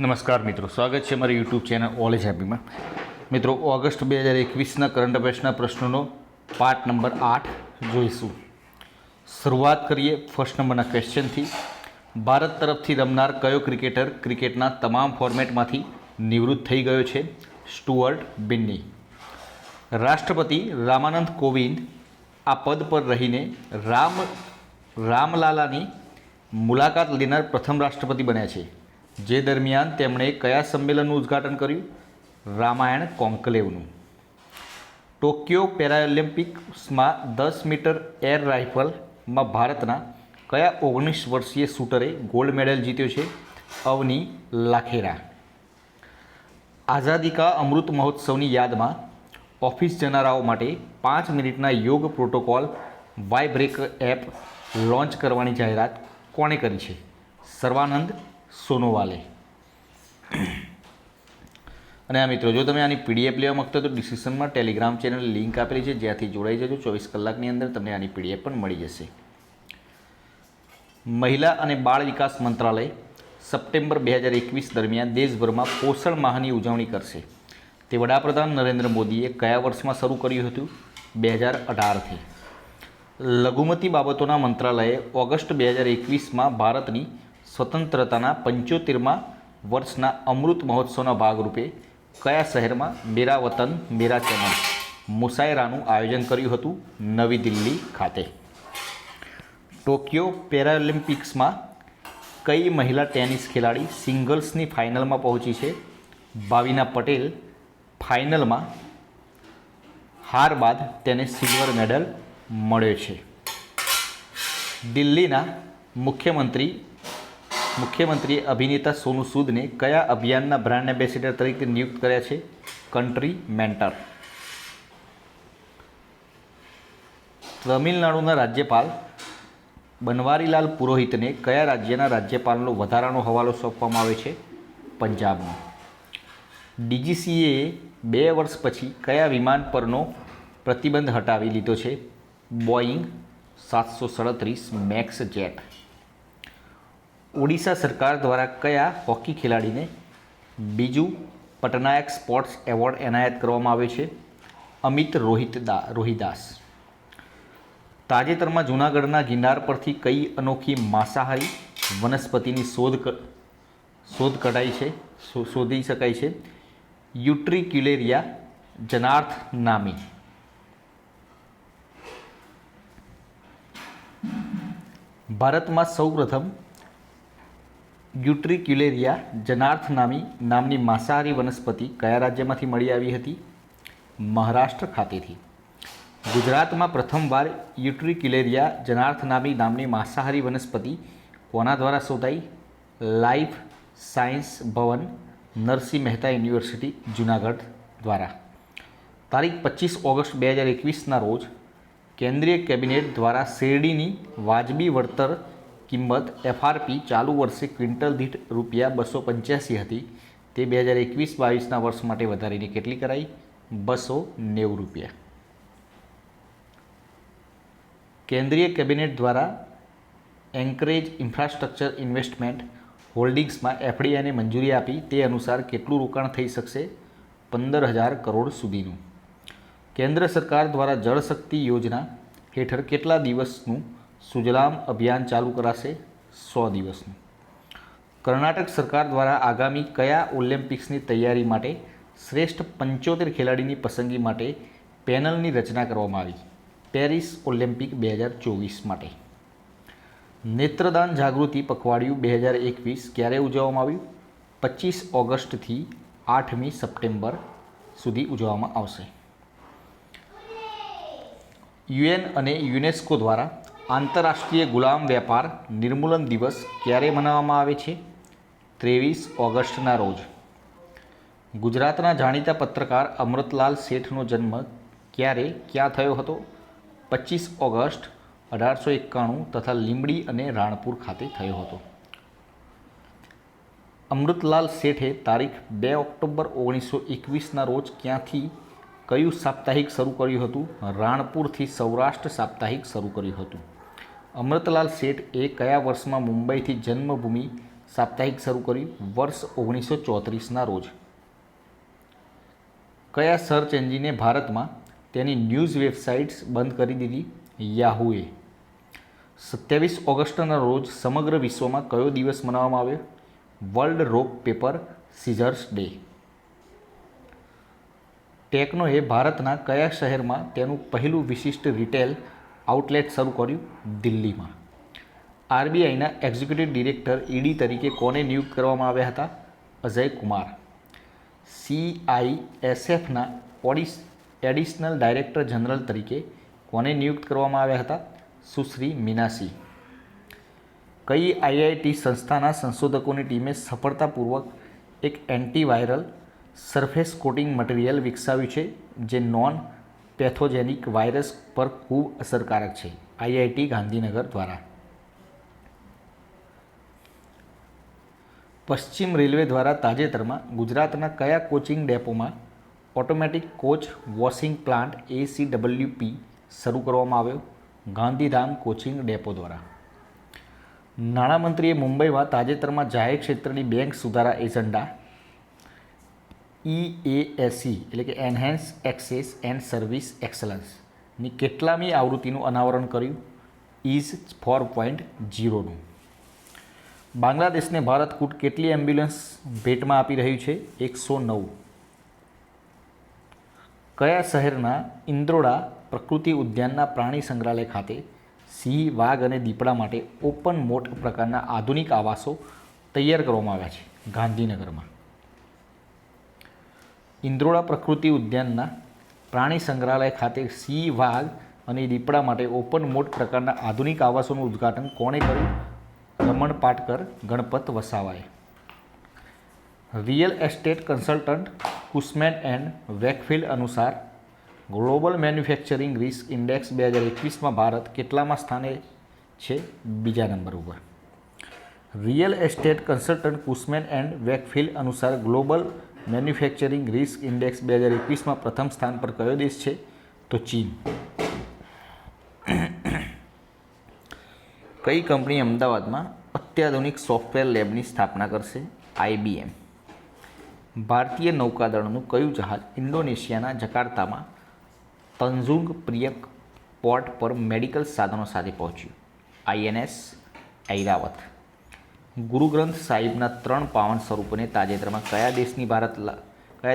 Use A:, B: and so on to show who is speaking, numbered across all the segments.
A: નમસ્કાર મિત્રો, સ્વાગત છે મારી યુટ્યુબ ચેનલ ઓલ ઇઝ હેપીમાં. મિત્રો, ઓગસ્ટ 2021ના કરંટ અફેર્સના પ્રશ્નોનો પાર્ટ નંબર 8 જોઈશું. શરૂઆત કરીએ ફર્સ્ટ નંબરના ક્વેશ્ચનથી. ભારત તરફથી રમનાર કયો ક્રિકેટર ક્રિકેટના તમામ ફોર્મેટમાંથી નિવૃત્ત થઈ ગયો છે? સ્ટુઅર્ટ બિન્ની. રાષ્ટ્રપતિ રામાનંદ કોવિંદ આ પદ પર રહીને રામલાલાની મુલાકાત લેનાર પ્રથમ રાષ્ટ્રપતિ બન્યા છે, જે દરમિયાન તેમણે કયા સંમેલનનું ઉદ્ઘાટન કર્યું? રામાયણ કોન્કલેવનું. ટોક્યો પેરાલિમ્પિક્સમાં 10 મીટર એર રાઇફલમાં ભારતના કયા 19 વર્ષીય શૂટરે ગોલ્ડ મેડલ જીત્યો છે? અવની લાખેરા. આઝાદી કા અમૃત મહોત્સવની યાદમાં ઓફિસ જનારાઓ માટે 5 મિનિટના યોગ પ્રોટોકોલ વાઇબ્રેકર એપ લોન્ચ કરવાની જાહેરાત કોણે કરી છે? સર્વાનંદ સોનોવાલે. અને આ મિત્રો, જો તમે આની પીડીએફ લેવા માગતા હો તો ડિસ્ક્રિપ્શનમાં ટેલિગ્રામ ચેનલ લિંક આપેલી છે, જ્યાંથી જોડાઈ જજો. 24 કલાકની અંદર તમને આની પીડીએફ પણ મળી જશે. મહિલા અને બાળ વિકાસ મંત્રાલય સપ્ટેમ્બર 2021 દરમિયાન દેશભરમાં પોષણ માહની ઉજવણી કરશે. તે વડાપ્રધાન નરેન્દ્ર મોદીએ કયા વર્ષમાં શરૂ કર્યું હતું? 2018થી. લઘુમતી બાબતોના મંત્રાલયે ઓગસ્ટ 2021માં ભારતની સ્વતંત્રતાના 75મા વર્ષના અમૃત મહોત્સવના ભાગરૂપે કયા શહેરમાં મેરા વતન મેરા ચમન મુશાયરાનું આયોજન કર્યું હતું? નવી દિલ્હી ખાતે. ટોક્યો પેરાલિમ્પિક્સમાં કઈ મહિલા ટેનિસ ખેલાડી સિંગલ્સની ફાઇનલમાં પહોંચી છે? ભાવિના પટેલ. ફાઇનલમાં હાર બાદ તેને સિલ્વર મેડલ મળ્યો છે. દિલ્હીના મુખ્યમંત્રીએ અભિનેતા સોનુ સૂદને કયા અભિયાનના બ્રાન્ડ એમ્બેસેડર તરીકે નિયુક્ત કર્યા છે? Country mentor. તમિલનાડુના રાજ્યપાલ બનવારીલાલ પુરોહિતને કયા રાજ્યના રાજ્યપાલનો વધારાનો હવાલો સોંપવામાં આવે છે? પંજાબનો. ડીજીસીએએ 2 વર્ષ પછી કયા વિમાન પરનો પ્રતિબંધ હટાવી લીધો છે? બોઈંગ 737 મેક્સ જેટ. ઓડિશા સરકાર દ્વારા કયા હોકી ખેલાડીને બીજું પટનાયક સ્પોર્ટ્સ એવોર્ડ એનાયત કરવામાં આવ્યો છે? અમિત રોહિદાસ. તાજેતરમાં જૂનાગઢના ગિરનાર પરથી કઈ અનોખી માંસાહારી વનસ્પતિની શોધી શકાય છે? યુટ્રિક્યુલેરિયા જનાર્થ નામી. ભારતમાં સૌપ્રથમ યુટ્રિક્યુલેરિયા જનાર્થ નામની માંસાહારી વનસ્પતિ કયા રાજ્યમાંથી મળી આવી હતી? મહારાષ્ટ્ર ખાતેથી. ગુજરાતમાં પ્રથમવાર યુટ્રિક્યુલેરિયા જનાર્થ નામની માંસાહારી વનસ્પતિ કોના દ્વારા શોધાઈ? લાઈફ સાયન્સ ભવન, નરસિંહ મહેતા યુનિવર્સિટી, જૂનાગઢ દ્વારા. તારીખ 25 ઓગસ્ટ 2021ના રોજ કેન્દ્રીય કેબિનેટ દ્વારા શેરડીની વાજબી વળતર કિંમત એફઆરપી ચાલુ વર્ષે ક્વિન્ટલ દીઠ ₹285 હતી, તે 2021-22ના વર્ષ માટે વધારીને કેટલી કરાઈ? ₹290. કેન્દ્રીય કેબિનેટ દ્વારા એન્કરેજ ઇન્ફ્રાસ્ટ્રક્ચર ઇન્વેસ્ટમેન્ટ હોલ્ડિંગ્સમાં એફડીઆઈને મંજૂરી આપી, તે અનુસાર કેટલું રોકાણ થઈ શકશે? 15,000 કરોડ સુધીનું. કેન્દ્ર સરકાર દ્વારા જળશક્તિ યોજના હેઠળ કેટલા દિવસનું સુજલામ અભિયાન ચાલુ કરાશે? 100 દિવસનું. કર્ણાટક સરકાર દ્વારા આગામી કયા ઓલિમ્પિક્સની તૈયારી માટે શ્રેષ્ઠ 75 ખેલાડીની પસંદગી માટે પેનલની રચના કરવામાં આવી? પેરિસ ઓલિમ્પિક 2024 માટે. નેત્રદાન જાગૃતિ પખવાડિયું 2021 ક્યારે ઉજવવામાં આવ્યું? 25 ઓગસ્ટથી 8મી સપ્ટેમ્બર સુધી ઉજવવામાં આવશે. યુએન અને યુનેસ્કો દ્વારા આંતરરાષ્ટ્રીય ગુલામ વેપાર નિર્મૂલન દિવસ ક્યારે મનાવવામાં આવે છે? 23 ઓગસ્ટના રોજ. ગુજરાતના જાણીતા પત્રકાર અમૃતલાલ શેઠનો જન્મ ક્યાં થયો હતો? 25 ઓગસ્ટ 1891 તથા લીંબડી અને રાણપુર ખાતે થયો હતો. અમૃતલાલ શેઠે તારીખ 2 ઓક્ટોબર 1921ના રોજ ક્યાંથી કયું સાપ્તાહિક શરૂ કર્યું હતું? રાણપુરથી સૌરાષ્ટ્ર સાપ્તાહિક શરૂ કર્યું હતું. અમૃતલાલ શેઠ એ કયા વર્ષમાં મુંબઈથી જન્મભૂમિ સાપ્તાહિક શરૂ કર્યું વર્ષ 1934ના રોજ? કયા સર્ચ એન્જિને ભારતમાં તેની ન્યૂઝ વેબસાઇટ્સ બંધ કરી દીધી? યાહૂએ. 27 ઓગસ્ટના રોજ સમગ્ર વિશ્વમાં કયો દિવસ મનાવવામાં આવ્યો? વર્લ્ડ રોક પેપર સીઝર્સ ડે. ટેકનોએ ભારતના કયા શહેરમાં તેનું પહેલું વિશિષ્ટ રિટેલ આઉટલેટ શરૂ કર્યું? દિલ્હીમાં. આરબીઆઈના એક્ઝિક્યુટિવ ડિરેક્ટર ઈડી તરીકે કોને નિયુક્ત કરવામાં આવ્યા હતા? અજય કુમાર. CISFના એડિશનલ ડાયરેક્ટર જનરલ તરીકે કોને નિયુક્ત કરવામાં આવ્યા હતા? સુશ્રી મીનાક્ષી. કઈ આઈઆઈટી સંસ્થાના સંશોધકોની ટીમે સફળતાપૂર્વક એક એન્ટીવાયરલ સરફેસ કોટિંગ મટીરિયલ વિકસાવ્યું છે જે નોન પેથોજેનિક વાયરસ પર ખૂબ અસરકારક છે? આઈઆઈટી ગાંધીનગર દ્વારા. પશ્ચિમ રેલવે દ્વારા તાજેતરમાં ગુજરાતના કયા કોચિંગ ડેપોમાં automatic coach washing plant ACWP શરૂ કરવામાં આવ્યો? ગાંધીધામ કોચિંગ ડેપો દ્વારા. નાણામંત્રીએ મુંબઈમાં તાજેતરમાં જાહેર ક્ષેત્રની બેંક સુધારા એજન્ડા EASE એટલે કે એન્હાન્સ એક્સેસ એન્ડ સર્વિસ એક્સલન્સની કેટલામી આવૃત્તિનું અનાવરણ કર્યું? ઇઝ 4.0નું. બાંગ્લાદેશને ભારત કુલ કેટલી એમ્બ્યુલન્સ ભેટમાં આપી રહ્યું છે? 109. કયા શહેરના ઇન્દ્રોડા પ્રકૃતિ ઉદ્યાનના પ્રાણી સંગ્રહાલય ખાતે સિંહ, વાઘ અને દીપડા માટે ઓપન મોટ પ્રકારના આધુનિક આવાસો તૈયાર કરવામાં આવ્યા છે? ગાંધીનગરમાં. ઇન્દ્રોડા પ્રકૃતિ ઉદ્યાનના પ્રાણી સંગ્રહાલય ખાતે સિંહ, વાઘ અને દીપડા માટે ઓપન મોટ પ્રકારના આધુનિક આવાસોનું ઉદ્ઘાટન કોણે કર્યું? રમણ પાટકર, ગણપત વસાવાએ. Real estate consultant Cushman and Wakefield અનુસાર ગ્લોબલ મેન્યુફેક્ચરિંગ રિસ્ક ઇન્ડેક્સ 2021માં ભારત કેટલામાં સ્થાને છે? બીજા નંબર ઉપર. Real estate consultant Cushman and Wakefield અનુસાર ગ્લોબલ મેન્યુફેક્ચરિંગ રિસ્ક ઇન્ડેક્સ 2021માં પ્રથમ સ્થાન પર કયો દેશ છે? તો ચીન. કઈ કંપની અમદાવાદમાં અત્યાધુનિક સોફ્ટવેર લેબની સ્થાપના કરશે? IBM. ભારતીય નૌકાદળનું કયું જહાજ ઇન્ડોનેશિયાના જકાર્તામાં તંજુંગ પ્રિયક પોર્ટ પર મેડિકલ સાધનો સાથે પહોંચ્યું? INS ઐરાવત. ગુરુ ગ્રંથ સાહિબના 3 પાવન સ્વરૂપોને તાજેતરમાં કયા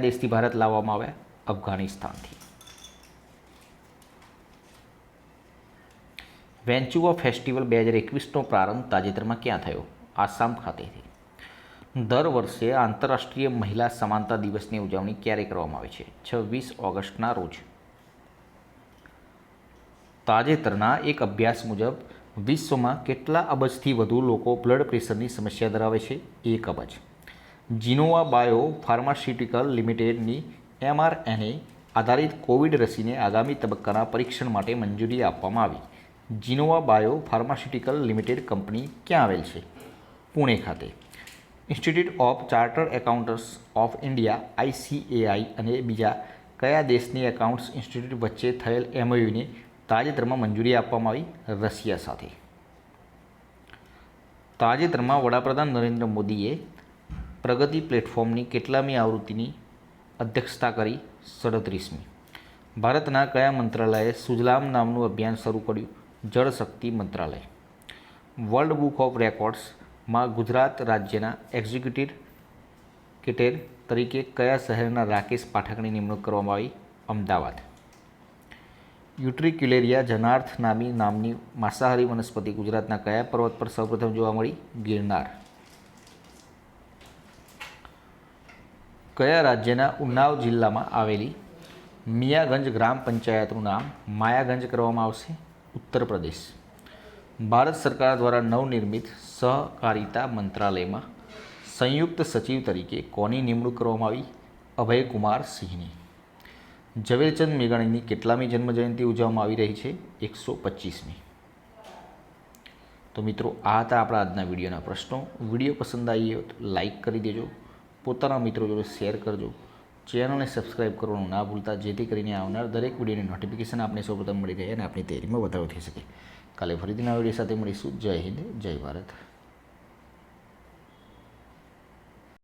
A: દેશથી ભારત લાવવામાં આવ્યા? અફઘાનિસ્તાનથી. વેન્ચુઆ ફેસ્ટિવલ 2021નો પ્રારંભ તાજેતરમાં ક્યાં થયો? આસામ ખાતેથી. દર વર્ષે આંતરરાષ્ટ્રીય મહિલા સમાનતા દિવસની ઉજવણી ક્યારે કરવામાં આવે છે? 26 ઓગસ્ટના રોજ. તાજેતરના એક અભ્યાસ મુજબ વિશ્વમાં કેટલા અબજથી વધુ લોકો બ્લડ પ્રેશરની સમસ્યા ધરાવે છે? 1 અબજ. જીનોવા બાયો ફાર્માસ્યુટિકલ લિમિટેડની mRNA આધારિત કોવિડ રસીને આગામી તબક્કાના પરીક્ષણ માટે મંજૂરી આપવામાં આવી. Gennova bio pharmaceutical limited company ક્યાં આવેલ છે? પુણે ખાતે. Institute of chartered accountants of India ICAI અને બીજા કયા દેશની એકાઉન્ટ્સ ઇન્સ્ટિટ્યૂટ વચ્ચે થયેલ MOUને તાજેતરમાં મંજૂરી આપવામાં આવી? રશિયા સાથે. તાજેતરમાં વડાપ્રધાન નરેન્દ્ર મોદીએ પ્રગતિ પ્લેટફોર્મની કેટલામી આવૃત્તિની અધ્યક્ષતા કરી? 37મી. ભારતના કયા મંત્રાલયે સુજલામ નામનું અભિયાન શરૂ કર્યું? જળશક્તિ મંત્રાલય. વર્લ્ડ બુક ઓફ રેકોર્ડ્સમાં ગુજરાત રાજ્યના એક્ઝિક્યુટિવ તરીકે કયા શહેરના રાકેશ પાઠકની નિમણૂક કરવામાં આવી? અમદાવાદ. યુટ્રિક્યુલેરિયા જનાર્થ નામની માંસાહારી વનસ્પતિ ગુજરાતના કયા પર્વત પર સૌપ્રથમ જોવા મળી? ગિરનાર. કયા રાજ્યના ઉન્નાવ જિલ્લામાં આવેલી મિયાગંજ ગ્રામ પંચાયતનું નામ માયાગંજ કરવામાં આવશે? ઉત્તર પ્રદેશ. ભારત સરકાર દ્વારા નવનિર્મિત સહકારિતા મંત્રાલયમાં સંયુક્ત સચિવ તરીકે કોની નિમણૂક કરવામાં આવી? અભયકુમાર સિંહની. ઝવેરચંદ મેઘાણીની કેટલામી જન્મજયંતિ ઉજવવામાં આવી રહી છે? 125મી. તો મિત્રો, આ હતા આપણા આજના વિડીયોના પ્રશ્નો. વિડીયો પસંદ આવી હોય તો લાઈક કરી દેજો, પોતાના મિત્રો જોડે શેર કરજો, ચેનલને સબસ્ક્રાઈબ કરવાનું ના ભૂલતા, જેથી કરીને આવનાર દરેક વિડીયોની નોટિફિકેશન આપને સૌપ્રથમ મળી રહે અને આપણી તૈયારીમાં વધારો થઈ શકે. કાલે ફરીથી નવા વિડીયો સાથે મળીશું. જય હિન્દ, જય ભારત.